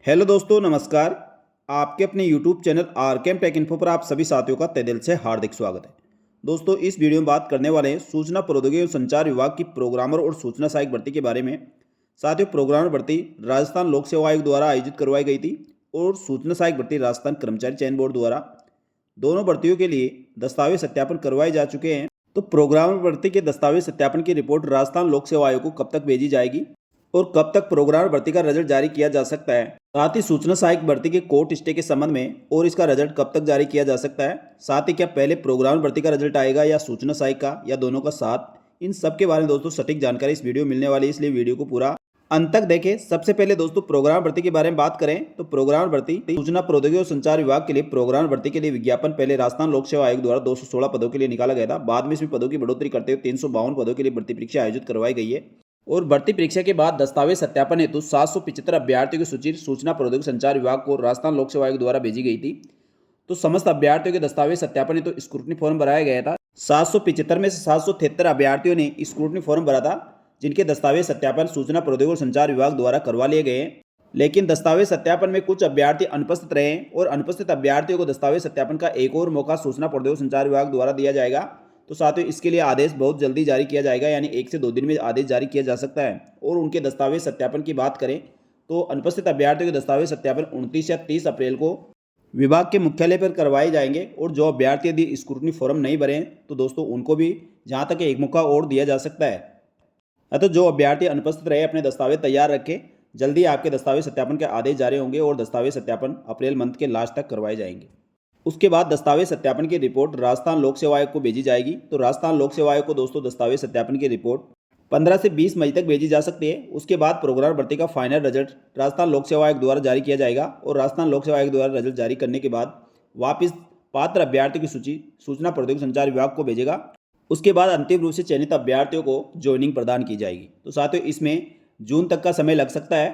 Hello दोस्तों, नमस्कार। आपके अपने YouTube channel RKM take info पर आप सभी साथियों का तहे दिल से हार्दिक स्वागत है। दोस्तों, इस वीडियो में बात करने वाले हैं सूचना प्रौद्योगिकी और संचार विभाग की प्रोग्रामर और सूचना सहायक भर्ती के बारे में। साथियों, प्रोग्रामर भर्ती राजस्थान लोक सेवा आयोग द्वारा आयोजित करवाई गई थी और सूचना सहायक भर्ती राजस्थान कर्मचारी चयन बोर्ड द्वारा दोनों भर्तियों के लिए दस्तावेज सत्यापन करवाए जा चुके हैं। तो प्रोग्रामर भर्ती के दस्तावेज सत्यापन की रिपोर्ट राजस्थान लोक सेवा आयोग को कब तक भेजी जाएगी और कब तक प्रोग्रामर भर्ती का रिजल्ट जारी किया जा सकता है, साथ ही सूचना सहायक भर्ती के कोर्ट स्टे के संबंध में और इसका रिजल्ट कब तक जारी किया जा सकता है, साथ ही क्या पहले प्रोग्रामर भर्ती का रिजल्ट आएगा या सूचना सहायक का या दोनों का साथ, इन सब के बारे में दोस्तों सटीक जानकारी इस वीडियो में मिलने वाली है, इसलिए वीडियो को पूरा अंत तक देखें। सबसे पहले दोस्तों प्रोग्राम भर्ती के बारे में बात करें तो प्रोग्राम भर्ती सूचना प्रौद्योगिकी और संचार विभाग के लिए प्रोग्राम भर्ती के लिए विज्ञापन पहले राजस्थान लोक सेवा आयोग द्वारा 216 पदों के लिए निकाला गया था। बाद में इसमें पदों की बढ़ोतरी करते हुए 352 पदों के लिए भर्ती परीक्षा आयोजित करवाई गई है और भर्ती परीक्षा के बाद दस्तावेज सत्यापन हेतु 775 अभ्यर्थियों की सूची सूचना प्रौद्योगिकी संचार विभाग को राजस्थान लोक सेवा आयोग द्वारा भेजी गई थी। तो समस्त अभ्यर्थियों के दस्तावेज सत्यापन हेतु स्क्रूटनी फॉर्म भराया गया था। 775 में से 773 अभ्यर्थियों ने स्क्रूटनी फॉर्म भरा था, जिनके दस्तावेज सत्यापन सूचना प्रौद्योगिकी और संचार विभाग द्वारा करवा लिए गए हैं। लेकिन दस्तावेज सत्यापन में कुछ अभ्यर्थी अनुपस्थित रहे और अनुपस्थित अभ्यर्थियों को दस्तावेज सत्यापन का एक और मौका सूचना प्रौद्योगिकी संचार विभाग द्वारा दिया जाएगा। तो साथियों, इसके लिए आदेश बहुत जल्दी जारी किया जाएगा, यानी 1 से 2 दिन में आदेश जारी किया जा सकता है। और उनके दस्तावेज सत्यापन की बात करें तो अनुपस्थित अभ्यर्थियों के दस्तावेज सत्यापन 29 या 30 अप्रैल को विभाग के मुख्यालय पर करवाए जाएंगे। और जो अभ्यर्थी यदि स्क्रूटनी फॉर्म नहीं भरे तो दोस्तों उनको भी जहाँ तक एक मौका और दिया जा सकता है। अतः जो अभ्यर्थी अनुपस्थित रहे अपने दस्तावेज तैयार रखें, जल्दी आपके दस्तावेज सत्यापन के आदेश जारी होंगे और दस्तावेज सत्यापन अप्रैल मंथ के लास्ट तक करवाए जाएंगे। उसके बाद दस्तावेज सत्यापन की रिपोर्ट राजस्थान लोक सेवा आयोग को भेजी जाएगी। तो राजस्थान लोक सेवा आयोग को दोस्तों दस्तावेज सत्यापन की रिपोर्ट 15 से 20 मई तक भेजी जा सकती है। उसके बाद प्रोग्राम भर्ती का फाइनल रिजल्ट राजस्थान लोक सेवा आयोग द्वारा जारी किया जाएगा और राजस्थान लोक सेवा आयोग द्वारा रिजल्ट जारी करने के बाद वापिस पात्र अभ्यर्थियों की सूची सूचना प्रौद्योगिकी संचार विभाग को भेजेगा। उसके बाद अंतिम रूप से चयनित अभ्यर्थियों को ज्वाइनिंग प्रदान की जाएगी। तो साथियों, इसमें जून तक का समय लग सकता है।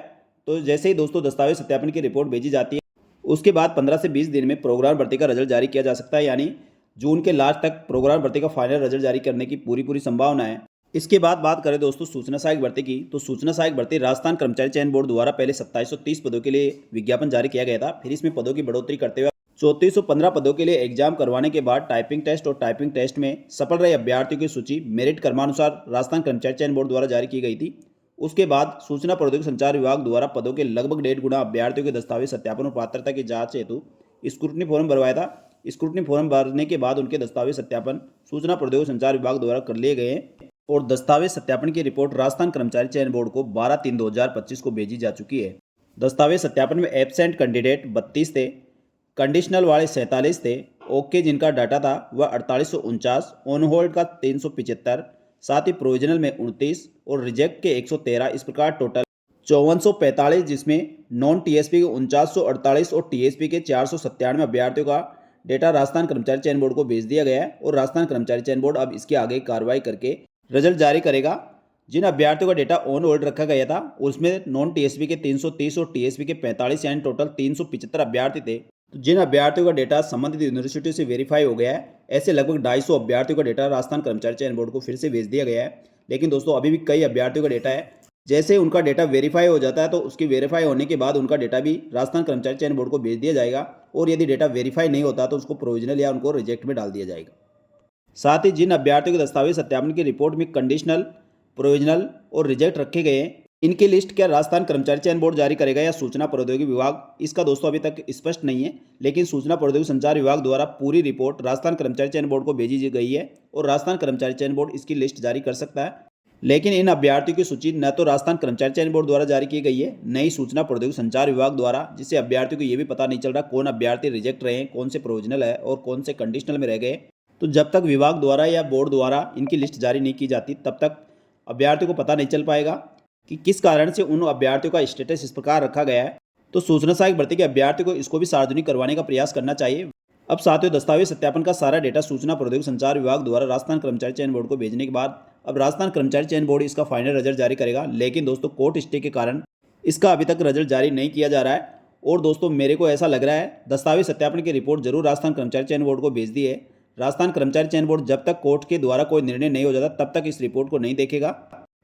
तो जैसे ही दोस्तों दस्तावेज सत्यापन की रिपोर्ट भेजी जाती है, उसके बाद 15 से 20 दिन में प्रोग्राम भर्ती का रिजल्ट जारी किया जा सकता है, यानी जून के लास्ट तक प्रोग्राम भर्ती का फाइनल रिजल्ट जारी करने की पूरी संभावना है। इसके बाद बात करें दोस्तों सूचना सहायक भर्ती की, तो सूचना सहायक भर्ती राजस्थान कर्मचारी चयन बोर्ड द्वारा पहले 2730 पदों के लिए विज्ञापन जारी किया गया था। फिर इसमें पदों की बढ़ोतरी करते हुए 3415 पदों के लिए एग्जाम करवाने के बाद टाइपिंग टेस्ट और टाइपिंग टेस्ट में सफल रहे अभ्यर्थियों की सूची मेरिट क्रमानुसार राजस्थान कर्मचारी चयन बोर्ड द्वारा जारी की गई थी। उसके बाद सूचना प्रौद्योगिकी संचार विभाग द्वारा पदों के लगभग 1.5 गुना अभ्यर्थियों के दस्तावेज सत्यापन और पात्रता की जांच हेतु स्क्रूटनी फॉर्म भरवाया था। स्क्रूटनी फॉर्म भरने के बाद उनके दस्तावेज सत्यापन सूचना प्रौद्योगिकी संचार विभाग द्वारा कर लिए गए और दस्तावेज सत्यापन की रिपोर्ट राजस्थान कर्मचारी चयन बोर्ड को 12/3/2025 को भेजी जा चुकी है। दस्तावेज सत्यापन में एब्सेंट कैंडिडेट 32 थे, कंडीशनल वाले 47 थे, ओके जिनका डाटा था वह 4849, ऑन होल्ड का 375, साथ ही प्रोविजनल में 29 और रिजेक्ट के 113। इस प्रकार टोटल 5445, जिसमें नॉन टीएसपी के 4948 और टीएसपी के 497 अभ्यर्थियों का डेटा राजस्थान कर्मचारी चयन बोर्ड को भेज दिया गया है और राजस्थान कर्मचारी चयन बोर्ड अब इसके आगे कार्रवाई करके रिजल्ट जारी करेगा। जिन अभ्यर्थियों का डेटा ऑन होल्ड रखा गया था उसमें नॉन टीएसपी के 330 और टीएसपी के 45, यानी टोटल 375 अभ्यर्थी थे। तो जिन अभ्यर्थियों का डेटा संबंधित यूनिवर्सिटी से वेरीफाई हो गया है, ऐसे लगभग 250 अभ्यर्थियों का डेटा राजस्थान कर्मचारी चयन बोर्ड को फिर से भेज दिया गया है। लेकिन दोस्तों अभी भी कई अभ्यर्थियों का डेटा है, जैसे उनका डेटा वेरीफाई हो जाता है तो उसकी वेरीफाई होने के बाद उनका डेटा भी राजस्थान कर्मचारी चयन बोर्ड को भेज दिया जाएगा और यदि डेटा वेरीफाई नहीं होता तो उसको प्रोविजनल या उनको रिजेक्ट में डाल दिया जाएगा। साथ ही जिन अभ्यर्थियों के दस्तावेज सत्यापन की रिपोर्ट में कंडीशनल, प्रोविजनल और रिजेक्ट रखे गए हैं, इनकी लिस्ट क्या राजस्थान कर्मचारी चयन बोर्ड जारी करेगा या सूचना प्रौद्योगिकी विभाग, इसका दोस्तों अभी तक स्पष्ट नहीं है। लेकिन सूचना प्रौद्योगिकी संचार विभाग द्वारा पूरी रिपोर्ट राजस्थान कर्मचारी चयन बोर्ड को भेजी गई है और राजस्थान कर्मचारी चयन बोर्ड इसकी लिस्ट जारी कर सकता है। लेकिन इन अभ्यर्थियों की सूची न तो राजस्थान कर्मचारी चयन बोर्ड द्वारा जारी की गई है, न ही सूचना प्रौद्योगिकी संचार विभाग द्वारा, जिससे अभ्यर्थियों को ये भी पता नहीं चल रहा कौन अभ्यर्थी रिजेक्ट रहे हैं, कौन से प्रोविजनल है और कौन से कंडीशनल में रह गए। तो जब तक विभाग द्वारा या बोर्ड द्वारा इनकी लिस्ट जारी नहीं की जाती तब तक अभ्यर्थियों को पता नहीं चल पाएगा कि किस कारण से उन अभ्यर्थियों का स्टेटस इस प्रकार रखा गया है। तो सूचना सहायक भर्ती के अभ्यर्थी को इसको भी सार्वजनिक करवाने का प्रयास करना चाहिए। अब साथियों, दस्तावेज सत्यापन का सारा डेटा सूचना प्रौद्योगिकी संचार विभाग द्वारा राजस्थान कर्मचारी चयन बोर्ड को भेजने के बाद अब राजस्थान कर्मचारी चयन बोर्ड इसका फाइनल रिजल्ट जारी करेगा। लेकिन दोस्तों कोर्ट स्टे के कारण इसका अभी तक रिजल्ट जारी नहीं किया जा रहा है। और दोस्तों मेरे को ऐसा लग रहा है दस्तावेज सत्यापन की रिपोर्ट जरूर राजस्थान कर्मचारी चयन बोर्ड को भेज दी है। राजस्थान कर्मचारी चयन बोर्ड जब तक कोर्ट के द्वारा कोई निर्णय नहीं हो जाता तब तक इस रिपोर्ट को नहीं देखेगा।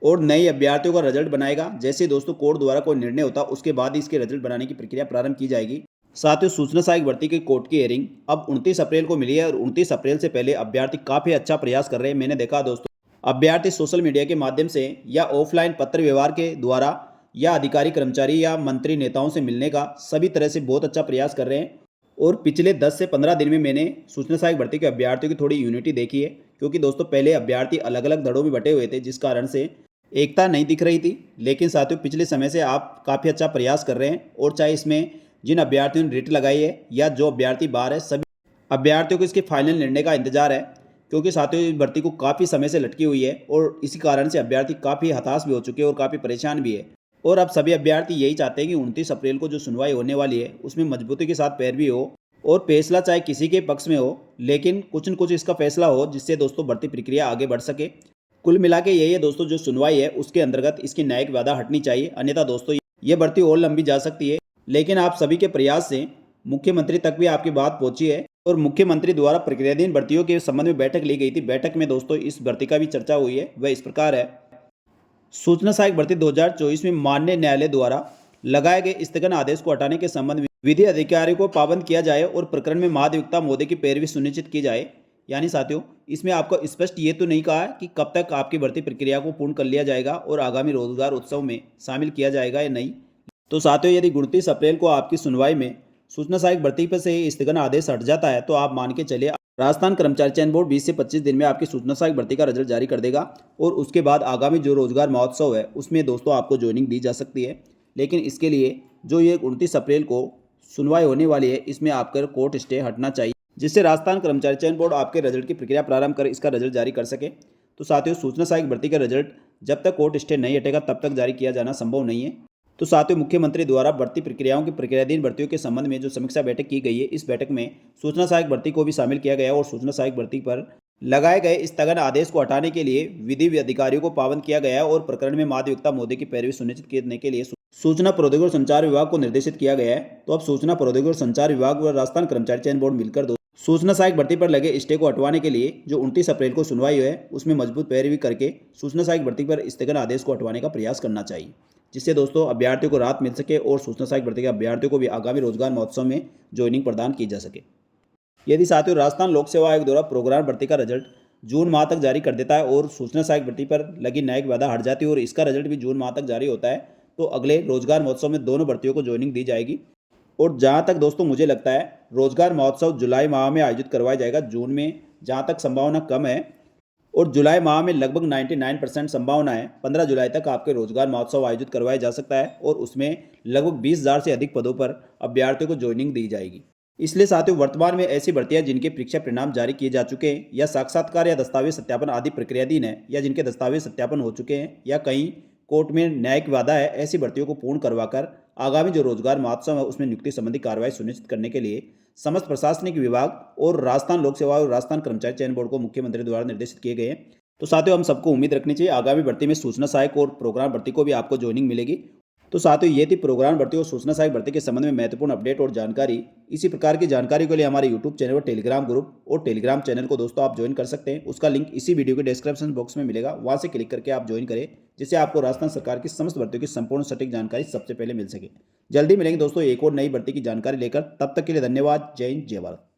और नए अभ्यर्थियों का रिजल्ट बनाएगा। जैसे दोस्तों कोर्ट द्वारा कोई निर्णय होता उसके बाद ही इसके रिजल्ट बनाने की प्रक्रिया प्रारंभ की जाएगी। साथ ही सूचना सहायक भर्ती की कोर्ट की हियरिंग अब 29 अप्रैल को मिली है और 29 अप्रैल से पहले अभ्यर्थी काफ़ी अच्छा प्रयास कर रहे हैं। मैंने देखा दोस्तों, अभ्यर्थी सोशल मीडिया के माध्यम से या ऑफलाइन पत्र व्यवहार के द्वारा या अधिकारी कर्मचारी या मंत्री नेताओं से मिलने का सभी तरह से बहुत अच्छा प्रयास कर रहे हैं। और पिछले 10 से 15 दिन में मैंने सूचना सहायक भर्ती के अभ्यर्थियों की थोड़ी यूनिटी देखी है, क्योंकि दोस्तों पहले अभ्यर्थी अलग अलग धड़ों में बटे हुए थे जिस कारण से एकता नहीं दिख रही थी। लेकिन साथियों पिछले समय से आप काफ़ी अच्छा प्रयास कर रहे हैं और चाहे इसमें जिन अभ्यर्थियों ने रिट लगाई है या जो अभ्यर्थी बाहर है, सभी अभ्यर्थियों को इसके फाइनल निर्णय का इंतजार है, क्योंकि साथियों इस भर्ती को काफ़ी समय से लटकी हुई है और इसी कारण से अभ्यर्थी काफ़ी हताश भी हो चुके हैं और काफ़ी परेशान भी है। और अब सभी अभ्यर्थी यही चाहते हैं कि 29 अप्रैल को जो सुनवाई होने वाली है उसमें मजबूती के साथ पैरवी हो और फैसला चाहे किसी के पक्ष में हो, लेकिन कुछ न कुछ इसका फैसला हो जिससे दोस्तों भर्ती प्रक्रिया आगे बढ़ सके। कुल मिला के यही है दोस्तों, जो सुनवाई है उसके अंतर्गत इसकी न्यायिक बाधा हटनी चाहिए, अन्यथा दोस्तों ये भर्ती और लंबी जा सकती है। लेकिन आप सभी के प्रयास से मुख्यमंत्री तक भी आपकी बात पहुंची है और मुख्यमंत्री द्वारा प्रक्रियाधीन भर्तियों के संबंध में बैठक ली गई थी। बैठक में दोस्तों इस भर्ती का भी चर्चा हुई है, वह इस प्रकार है। सूचना सहायक भर्ती 2024 में माननीय न्यायालय द्वारा लगाए गए स्थगन आदेश को हटाने के संबंध में विधि अधिकारियों को पाबंद किया जाए और प्रकरण में महाधिवक्ता महोदय की पैरवी सुनिश्चित की जाए। यानी साथियों इसमें आपको स्पष्ट ये तो नहीं कहा है कि कब तक आपकी भर्ती प्रक्रिया को पूर्ण कर लिया जाएगा और आगामी रोजगार उत्सव में शामिल किया जाएगा या नहीं। तो साथियों यदि 29 अप्रैल को आपकी सुनवाई में सूचना सहायक भर्ती पर से स्थगन आदेश हट जाता है तो आप मान के चलिए राजस्थान कर्मचारी चयन बोर्ड 20 से 25 दिन में आपकी सूचना सहायक भर्ती का रिजल्ट जारी कर देगा और उसके बाद आगामी जो रोजगार महोत्सव है उसमें दोस्तों आपको ज्वाइनिंग दी जा सकती है। लेकिन इसके लिए जो ये 29 अप्रैल को सुनवाई होने वाली है इसमें आपका कोर्ट स्टे हटना चाहिए, जिससे राजस्थान कर्मचारी चयन बोर्ड आपके रिजल्ट की प्रक्रिया प्रारंभ कर इसका रिजल्ट जारी कर सके। तो साथियों सूचना सहायक भर्ती का रिजल्ट जब तक कोर्ट स्टे नहीं हटेगा तब तक जारी किया जाना संभव नहीं है। तो साथियों मुख्यमंत्री द्वारा भर्ती प्रक्रियाओं की प्रक्रियाधीन भर्तियों के संबंध में जो समीक्षा बैठक की गई है, इस बैठक में सूचना सहायक भर्ती को भी शामिल किया गया और सूचना सहायक भर्ती पर लगाए गए स्थगन आदेश को हटाने के लिए विधि अधिकारियों को पाबंद किया गया है और प्रकरण में महाधिवक्ता महोदय की पैरवी सुनिश्चित करने के लिए सूचना प्रौद्योगिकी और संचार विभाग को निर्देशित किया गया है। तो अब सूचना प्रौद्योगिकी और संचार विभाग व राजस्थान कर्मचारी चयन बोर्ड मिलकर सूचना सहायक भर्ती पर लगे स्टे को हटवाने के लिए जो 29 अप्रैल को सुनवाई है उसमें मजबूत पैरवी करके सूचना सहायक भर्ती पर स्थगन आदेश को हटवाने का प्रयास करना चाहिए, जिससे दोस्तों अभ्यर्थियों को राहत मिल सके और सूचना सहायक भर्ती के अभ्यर्थियों को भी आगामी रोजगार महोत्सव में ज्वाइनिंग प्रदान की जा सके। यदि साथियों राजस्थान लोक सेवा आयोग द्वारा प्रोग्राम भर्ती का रिजल्ट जून माह तक जारी कर देता है और सूचना सहायक भर्ती पर लगी न्यायिक बाधा हट जाती है और इसका रिजल्ट भी जून माह तक जारी होता है, तो अगले रोजगार महोत्सव में दोनों भर्तियों को ज्वाइनिंग दी जाएगी। और जहाँ तक दोस्तों मुझे लगता है रोजगार महोत्सव जुलाई माह में आयोजित करवाया जाएगा, जून में जहाँ तक संभावना कम है और जुलाई माह में लगभग 99% संभावना है 15 जुलाई तक आपके रोजगार महोत्सव आयोजित करवाया जा सकता है और उसमें लगभग 20,000 से अधिक पदों पर अभ्यर्थियों को ज्वाइनिंग दी जाएगी। इसलिए साथियों वर्तमान में ऐसी भर्तियां जिनके परीक्षा परिणाम जारी किए जा चुके हैं या साक्षात्कार या दस्तावेज सत्यापन आदि प्रक्रियाधीन है या जिनके दस्तावेज सत्यापन हो चुके हैं या कहीं कोर्ट में न्यायिक वादा है, ऐसी भर्तियों को पूर्ण करवाकर आगामी जो रोजगार महोत्सव है उसमें नियुक्ति संबंधी कार्रवाई सुनिश्चित करने के लिए समस्त प्रशासनिक विभाग और राजस्थान लोक सेवा और राजस्थान कर्मचारी चयन बोर्ड को मुख्यमंत्री द्वारा निर्देशित किए गए हैं। तो साथियों हम सबको उम्मीद रखनी चाहिए आगामी भर्ती में सूचना सहायक और प्रोग्राम भर्ती को भी आपको ज्वाइनिंग मिलेगी। तो साथियों ये थी प्रोग्राम भर्ती और सूचना सहायक भर्ती के संबंध में महत्वपूर्ण अपडेट और जानकारी। इसी प्रकार की जानकारी के लिए हमारे यूट्यूब चैनल और टेलीग्राम ग्रुप और टेलीग्राम चैनल को दोस्तों आप ज्वाइन कर सकते हैं। उसका लिंक इसी वीडियो के डिस्क्रिप्शन बॉक्स में मिलेगा, वहां से क्लिक करके आप ज्वाइन करें, जिससे आपको राजस्थान सरकार की समस्त भर्तियों की संपूर्ण सटीक जानकारी सबसे पहले मिल सके। जल्दी मिलेंगे दोस्तों एक और नई भर्ती की जानकारी लेकर, तब तक के लिए धन्यवाद। जय हिंद जय भारत।